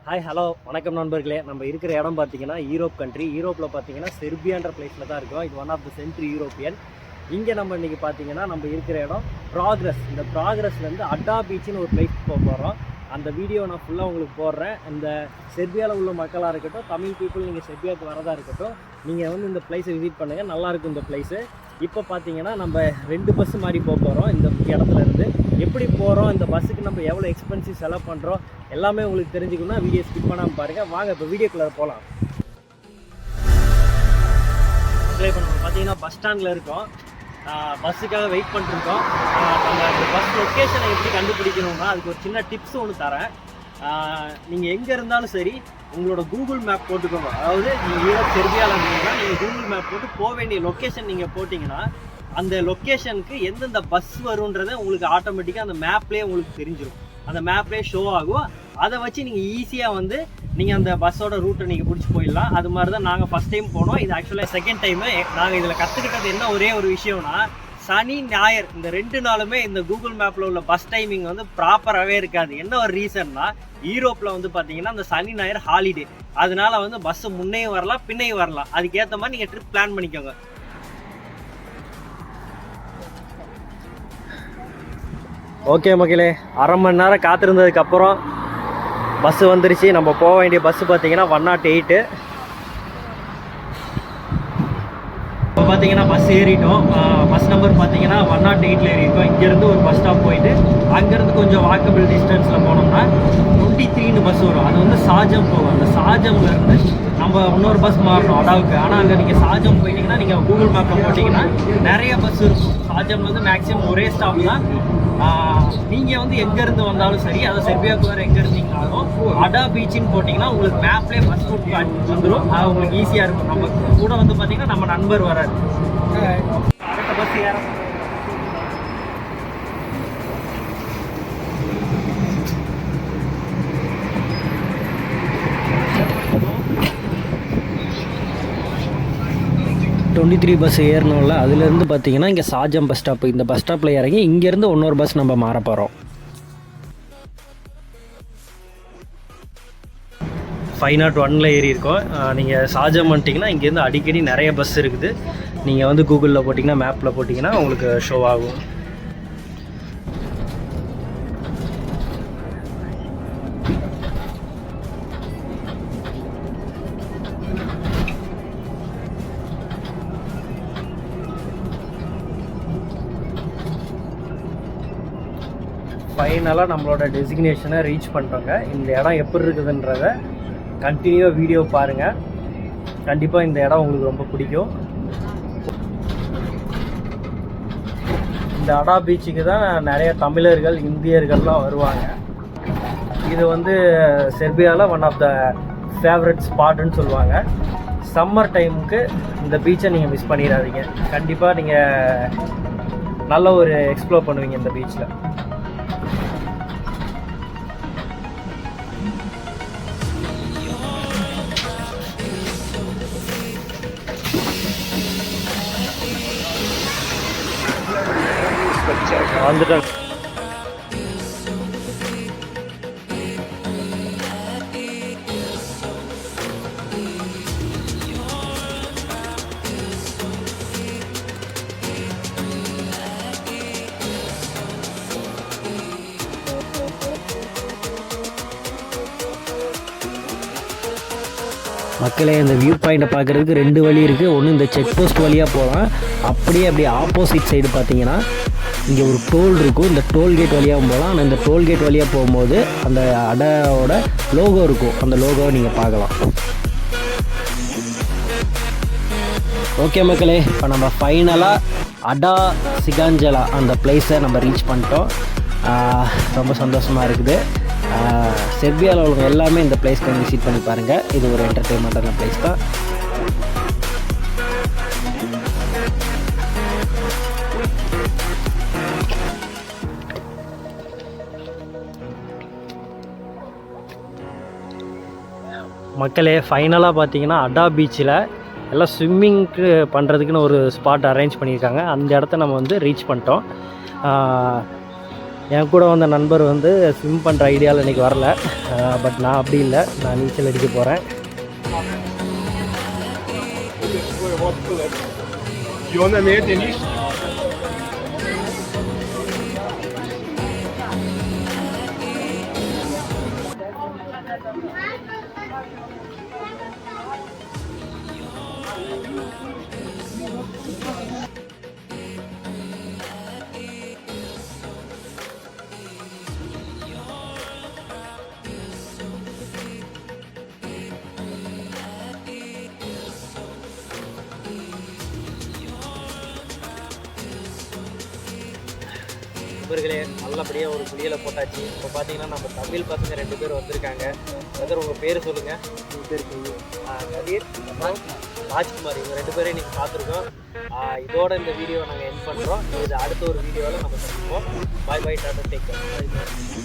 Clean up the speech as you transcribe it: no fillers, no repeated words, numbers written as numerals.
Hi hello வணக்கம் நண்பர்களே. நம்ம இருக்கிற இடம் பார்த்தீங்கன்னா யூரோப் கண்ட்ரி. யூரோப்பில் பார்த்தீங்கன்னா செர்பியான்ற பிளேஸில் தான் இருக்கோம். இது one of the century European. இங்கே நம்ம இன்றைக்கி பார்த்தீங்கன்னா நம்ம இருக்கிற இடம் ப்ராக்ரஸ். இந்த ப்ராக்ரஸ்லேருந்து அட்டா பீச்சுன்னு ஒரு பிளேஸ் போகிறோம். அந்த வீடியோ நான் ஃபுல்லாக உங்களுக்கு போடுறேன். இந்த செர்பியாவில் உள்ள மக்களாக இருக்கட்டும், தமிழ் பீப்புள் நீங்கள் செர்பியாவுக்கு வரதாக இருக்கட்டும், நீங்கள் வந்து இந்த பிளேஸை விசிட் பண்ணுங்கள். நல்லாயிருக்கும் இந்த பிளேஸு. இப்போ பார்த்தீங்கன்னா நம்ம 2 பஸ்ஸு மாதிரி போகிறோம். இந்த இடத்துலேருந்து எப்படி போகிறோம், இந்த பஸ்ஸுக்கு நம்ம எவ்வளோ எக்ஸ்பென்சிவ் செலவு பண்ணுறோம் எல்லாமே உங்களுக்கு தெரிஞ்சுக்கணும்னா வீடியோ ஸ்கிப் பண்ணாமல் பாருங்கள். வாங்க இப்போ வீடியோக்குள்ளே போகலாம். இப்போ நம்ம பார்த்தீங்கன்னா பஸ் ஸ்டாண்டில் இருக்கோம். பஸ்ஸுக்காக வெயிட் பண்ணிருக்கோம். நம்ம இந்த பஸ் லொக்கேஷனை எப்படி கண்டுபிடிக்கணும்னா அதுக்கு ஒரு சின்ன டிப்ஸ் ஒன்று தரேன். நீங்கள் எங்கே இருந்தாலும் சரி உங்களோட கூகுள் மேப் போட்டுக்கோங்க. அதாவது நீங்கள் யூரோப் செர்பியாவில் இருந்தீங்கன்னா நீங்கள் கூகுள் மேப் போட்டு போக வேண்டிய லொக்கேஷன் நீங்கள் போட்டிங்கன்னா அந்த லொக்கேஷனுக்கு எந்தெந்த பஸ் வருன்றதை உங்களுக்கு ஆட்டோமேட்டிக்காக அந்த மேப்லேயே உங்களுக்கு தெரிஞ்சிடும். அந்த மேப்லேயே ஷோ ஆகும். அதை வச்சு நீங்கள் ஈஸியாக வந்து நீங்கள் அந்த பஸ்ஸோட ரூட்டை நீங்கள் பிடிச்சி போயிடலாம். அது மாதிரி தான் நாங்கள் ஃபஸ்ட் டைம் போனோம். இது ஆக்சுவலாக செகண்ட் டைமு. நாங்கள் இதில் கற்றுக்கிட்டது என்ன ஒரே ஒரு விஷயம்னா, சனி ஞாயிறு இந்த 2 நாளுமே இந்த கூகுள் மேப்பில் உள்ள பஸ் டைமிங் வந்து ப்ராப்பராகவே இருக்காது. என்ன ஒரு ரீசன்னா, யூரோப்பில் வந்து பார்த்தீங்கன்னா அந்த சனி ஞாயிறு ஹாலிடே. அதனால வந்து பஸ்ஸு முன்னையும் வரலாம் பின்னையும் வரலாம். அதுக்கேற்ற மாதிரி நீங்கள் ட்ரிப் பிளான் பண்ணிக்கோங்க. ஓகே மக்களே, அரை மணி நேரம் காத்திருந்ததுக்கப்புறம் பஸ்ஸு வந்துருச்சு. நம்ம போக வேண்டிய பஸ்ஸு பார்த்தீங்கன்னா 108. இப்போ பார்த்தீங்கன்னா பஸ் ஏறிட்டோம். பஸ் நம்பர் பார்த்தீங்கன்னா 108 ஏறிட்டோம். இங்கேருந்து ஒரு பஸ் ஸ்டாப் போயிட்டு அங்கேருந்து கொஞ்சம் வாக்கபிள் டிஸ்டன்ஸில் போனோம்னா 23 பஸ் வரும். அது வந்து சாஜம் போகும். அந்த சாஜம்லேருந்து நம்ம இன்னொரு பஸ் மாறணும் அடாவுக்கு. ஆனால் அங்கே நீங்கள் சாஜம் போயிட்டீங்கன்னா நீங்கள் கூகுள் மேப்பில் போட்டிங்கன்னா நிறைய பஸ் இருக்கும். சாஜம் வந்து மேக்ஸிமம் ஒரே ஸ்டாப் தான். நீங்கள் வந்து எங்கேருந்து வந்தாலும் சரி, அதை செர்பியாவுக்கு வேறு எங்கே இருந்தீங்கனாலும் அடா பீச்சுன்னு போட்டிங்கன்னா உங்களுக்கு மேப்லேயே பஸ் ரூட் வந்துடும். அது உங்களுக்கு ஈஸியாக இருக்கும். நம்ம கூட வந்து பார்த்திங்கன்னா நம்ம நண்பர் வராது. அடுத்த பஸ் ஏற 23 பஸ் ஏறணும்ல, அதுலேருந்து பார்த்தீங்கன்னா இங்கே சாஜம் பஸ் ஸ்டாப்பு. இந்த பஸ் ஸ்டாப்பில் இறங்கி இங்கேருந்து இன்னொரு பஸ் நம்ம மாற போகிறோம். 501 ஏறி இருக்கோம். நீங்கள் சாஜம் வந்துட்டிங்கன்னா இங்கேருந்து அடிக்கடி நிறைய பஸ் இருக்குது. நீங்கள் வந்து கூகுளில் போட்டிங்கன்னா மேப்பில் போட்டிங்கன்னா உங்களுக்கு ஷோ ஆகும். ஃபைனலாக நம்மளோட டெசிக்னேஷனை ரீச் பண்ணிட்டோங்க. இந்த இடம் எப்படி இருக்குதுன்றத கண்டினியூவாக வீடியோ பாருங்கள். கண்டிப்பாக இந்த இடம் உங்களுக்கு ரொம்ப பிடிக்கும். இந்த அடா பீச்சுக்கு தான் நிறைய தமிழர்கள் இந்தியர்கள்லாம் வருவாங்க. இது வந்து செர்பியாவில் ஒன் ஆஃப் த ஃபேவரட் ஸ்பாட்டுன்னு சொல்லுவாங்க. சம்மர் டைமுக்கு இந்த பீச்சை நீங்கள் மிஸ் பண்ணிடாதீங்க. கண்டிப்பாக நீங்கள் நல்ல ஒரு எக்ஸ்ப்ளோர் பண்ணுவீங்க இந்த பீச்சில். வந்துட்டோம். மக்களே, இந்த வியூ பாயிண்ட்டை பார்க்குறதுக்கு 2 வழி இருக்குது. ஒன்று இந்த செக் போஸ்ட் வழியாக போகலாம். அப்படியே ஆப்போசிட் சைடு பார்த்தீங்கன்னா இங்கே ஒரு டோல் இருக்கும். இந்த டோல்கேட் வழியாகவும் போகலாம். ஆனால் இந்த டோல்கேட் வழியாக போகும்போது அந்த அடாவோட லோகோ இருக்கும். அந்த லோகோவை நீங்கள் பார்க்கலாம். ஓகே மக்களே, இப்போ நம்ம ஃபைனலாக அடா சிகாஞ்சலா அந்த பிளேஸை நம்ம ரீச் பண்ணிட்டோம். ரொம்ப சந்தோஷமாக இருக்குது. செர்பியாவில் உள்ளவங்க எல்லாமே இந்த பிளேஸ்க்கு விசிட் பண்ணி பாருங்கள். இது ஒரு என்டர்டெயின்மெண்ட்டான பிளேஸ் தான். மக்களே, ஃபைனலாக பார்த்தீங்கன்னா அடா பீச்சில் எல்லாம் ஸ்விம்மிங்க்கு பண்ணுறதுக்குன்னு ஒரு ஸ்பாட் அரேஞ்ச் பண்ணியிருக்காங்க. அந்த இடத்த நம்ம வந்து ரீச் பண்ணிட்டோம். என் கூட வந்த நண்பர் வந்து ஸ்விம் பண்ணுற ஐடியாவில் இன்றைக்கி வரல. பட் நான் அப்படி இல்லை, நான் நீச்சல் அடிக்க போகிறேன். நண்பர்களே, நல்லபடியாக ஒரு குளியலை போட்டாச்சு. இப்போ பார்த்தீங்கன்னா நம்ம தமிழ் பசங்க 2 பேர் வந்திருக்காங்க. பிரதர், உங்கள் பேர் சொல்லுங்கள். உங்கள் பேர் கதிர், ராஜ்குமார். இவங்க 2 பேரையும் நீங்கள் பார்த்துருக்கோம். இதோட இந்த வீடியோவை நாங்கள் எண்ட் பண்ணுறோம். இது அடுத்த ஒரு வீடியோவில் நம்ம சந்திப்போம். பாய் பாய், டாடா, டேக் கேர்.